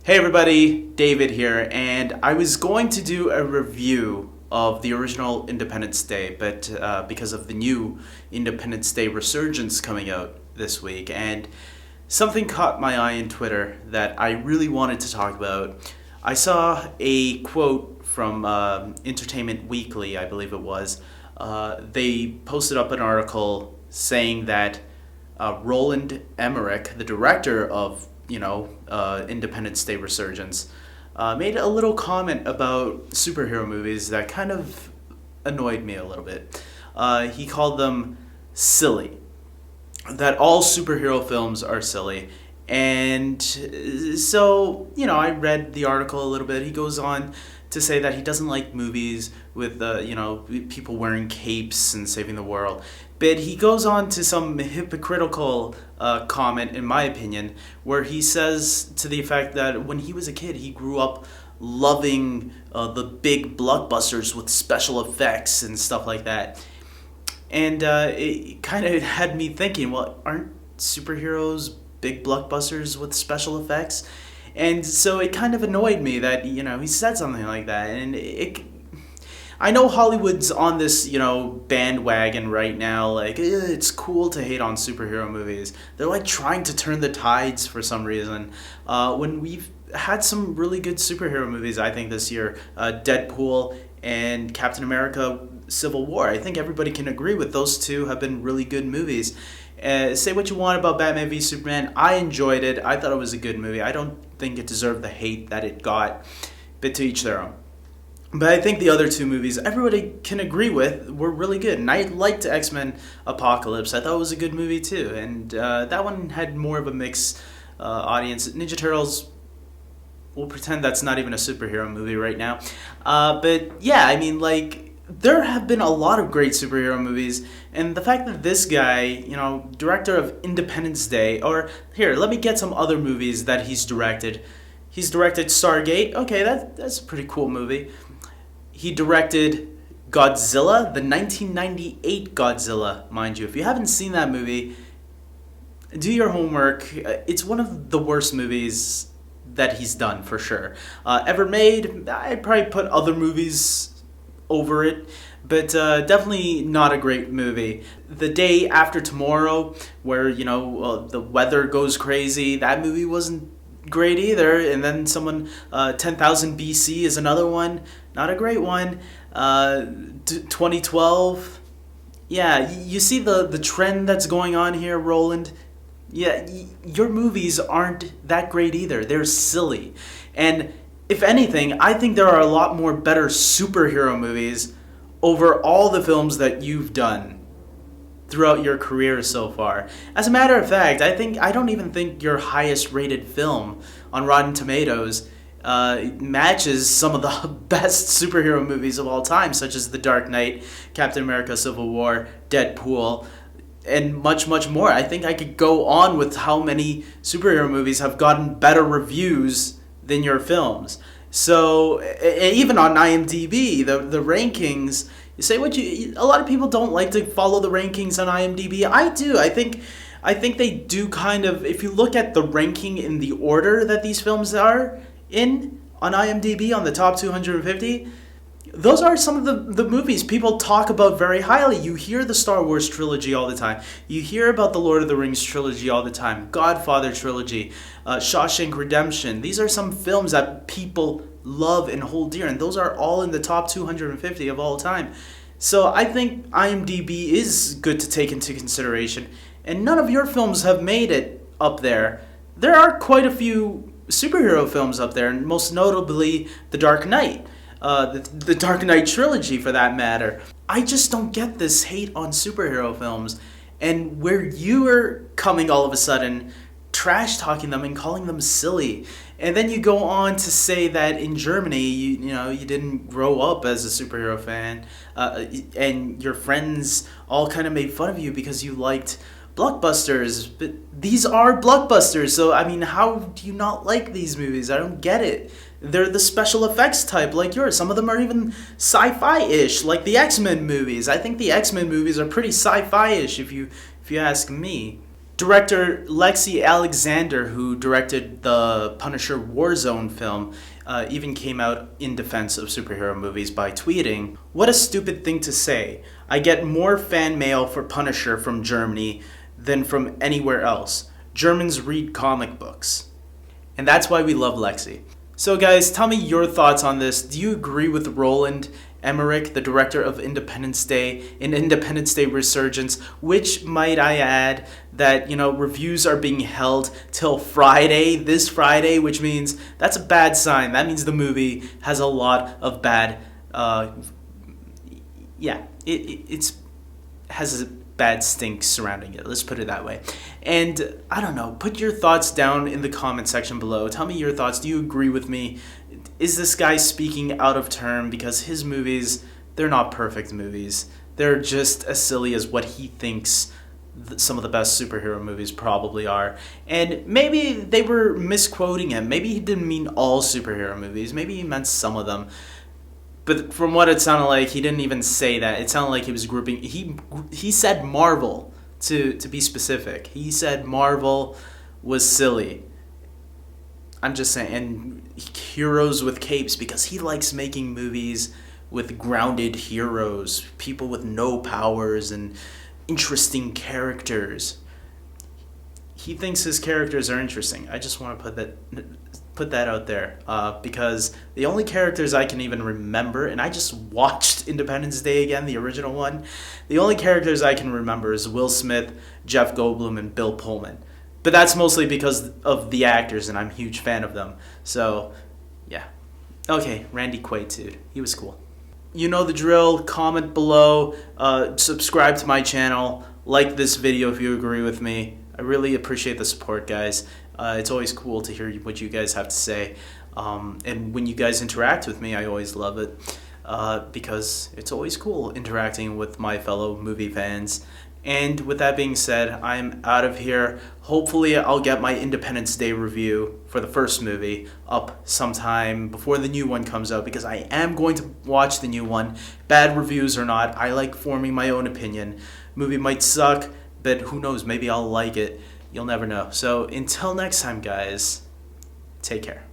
Hey everybody, David here, and I was going to do a review of the original Independence Day, but because of the new Independence Day Resurgence coming out this week, and something caught my eye on Twitter that I really wanted to talk about. I saw a quote from Entertainment Weekly, I believe it was. They posted up an article saying that Roland Emmerich, the director of Independence Day Resurgence, made a little comment about superhero movies that kind of annoyed me a little bit. He called them silly. That all superhero films are silly. And so, I read the article a little bit. He goes on to say that he doesn't like movies with, people wearing capes and saving the world. But he goes on to some hypocritical comment, in my opinion, where he says to the effect that when he was a kid, he grew up loving the big blockbusters with special effects and stuff like that. And it kind of had me thinking, well, aren't superheroes big blockbusters with special effects? And so it kind of annoyed me that, he said something like that. And I know Hollywood's on this, bandwagon right now. Like, it's cool to hate on superhero movies. They're like trying to turn the tides for some reason. When we've had some really good superhero movies, I think, this year. Deadpool and Captain America Civil War. I think everybody can agree with those two have been really good movies. Say what you want about Batman v Superman. I enjoyed it. I thought it was a good movie. I don't think it deserved the hate that it got, but to each their own. But I think the other two movies everybody can agree with were really good. And I liked XMen Apocalypse. I thought it was a good movie too. And that one had more of a mixed audience. Ninja Turtles, we'll pretend that's not even a superhero movie right now. But yeah, there have been a lot of great superhero movies. And the fact that this guy, director of Independence Day, or here, let me get some other movies that he's directed. He's directed Stargate. Okay, that's a pretty cool movie. He directed Godzilla, the 1998 Godzilla, mind you. If you haven't seen that movie, do your homework. It's one of the worst movies that he's done, for sure. Ever made. I'd probably put other movies over it, but definitely not a great movie. The Day After Tomorrow, where, the weather goes crazy, that movie wasn't great either. And then 10,000 BC is another one, not a great one. 2012, yeah, you see the trend that's going on here, Roland. Yeah, your movies aren't that great either. They're silly. And if anything, I think there are a lot more better superhero movies over all the films that you've done throughout your career so far. As a matter of fact, I don't even think your highest rated film on Rotten Tomatoes matches some of the best superhero movies of all time, such as The Dark Knight, Captain America Civil War, Deadpool, and much, much more. I think I could go on with how many superhero movies have gotten better reviews than your films. So even on IMDb, the rankings, you say a lot of people don't like to follow the rankings on IMDb. I do. I think they do kind of, if you look at the ranking in the order that these films are in on IMDb, on the top 250, those are some of the movies people talk about very highly. You hear the Star Wars trilogy all the time. You hear about the Lord of the Rings trilogy all the time. Godfather trilogy, Shawshank Redemption. These are some films that people love and hold dear, and those are all in the top 250 of all time. So I think IMDb is good to take into consideration. And none of your films have made it up there. There are quite a few superhero films up there, and most notably The Dark Knight. The Dark Knight trilogy, for that matter. I just don't get this hate on superhero films, and where you are coming all of a sudden, trash talking them and calling them silly. And then you go on to say that in Germany, you didn't grow up as a superhero fan, and your friends all kind of made fun of you because you liked blockbusters. But these are blockbusters, so how do you not like these movies? I don't get it. They're the special effects type like yours. Some of them are even sci-fi-ish, like the X-Men movies. I think the X-Men movies are pretty sci-fi-ish if you ask me. Director Lexi Alexander, who directed the Punisher Warzone film, even came out in defense of superhero movies by tweeting, "What a stupid thing to say. I get more fan mail for Punisher from Germany than from anywhere else. Germans read comic books." And that's why we love Lexi. So guys, tell me your thoughts on this. Do you agree with Roland Emmerich, the director of Independence Day and Independence Day Resurgence, which, might I add, that, reviews are being held till Friday, this Friday, which means that's a bad sign. That means the movie has a lot of bad, it has a bad stink surrounding it. Let's put it that way. And I don't know, put your thoughts down in the comment section below. Tell me your thoughts. Do you agree with me? Is this guy speaking out of turn? Because his movies, they're not perfect movies. They're just as silly as what he thinks some of the best superhero movies probably are. And maybe they were misquoting him. Maybe he didn't mean all superhero movies. Maybe he meant some of them. But from what it sounded like, he didn't even say that. It sounded like he was grouping. He said Marvel, to be specific. He said Marvel was silly. I'm just saying, and heroes with capes, because he likes making movies with grounded heroes, people with no powers and interesting characters. He thinks his characters are interesting. I just want to put that out there, because the only characters I can even remember, and I just watched Independence Day again, the original one, the only characters I can remember is Will Smith, Jeff Goldblum, and Bill Pullman. But that's mostly because of the actors, and I'm a huge fan of them. So, yeah. Okay, Randy Quaid, dude. He was cool. You know the drill. Comment below. Subscribe to my channel. Like this video if you agree with me. I really appreciate the support, guys. It's always cool to hear what you guys have to say. And when you guys interact with me, I always love it. Because it's always cool interacting with my fellow movie fans. And with that being said, I'm out of here. Hopefully I'll get my Independence Day review for the first movie up sometime before the new one comes out, because I am going to watch the new one. Bad reviews or not, I like forming my own opinion. Movie might suck, but who knows, maybe I'll like it. You'll never know. So until next time, guys, take care.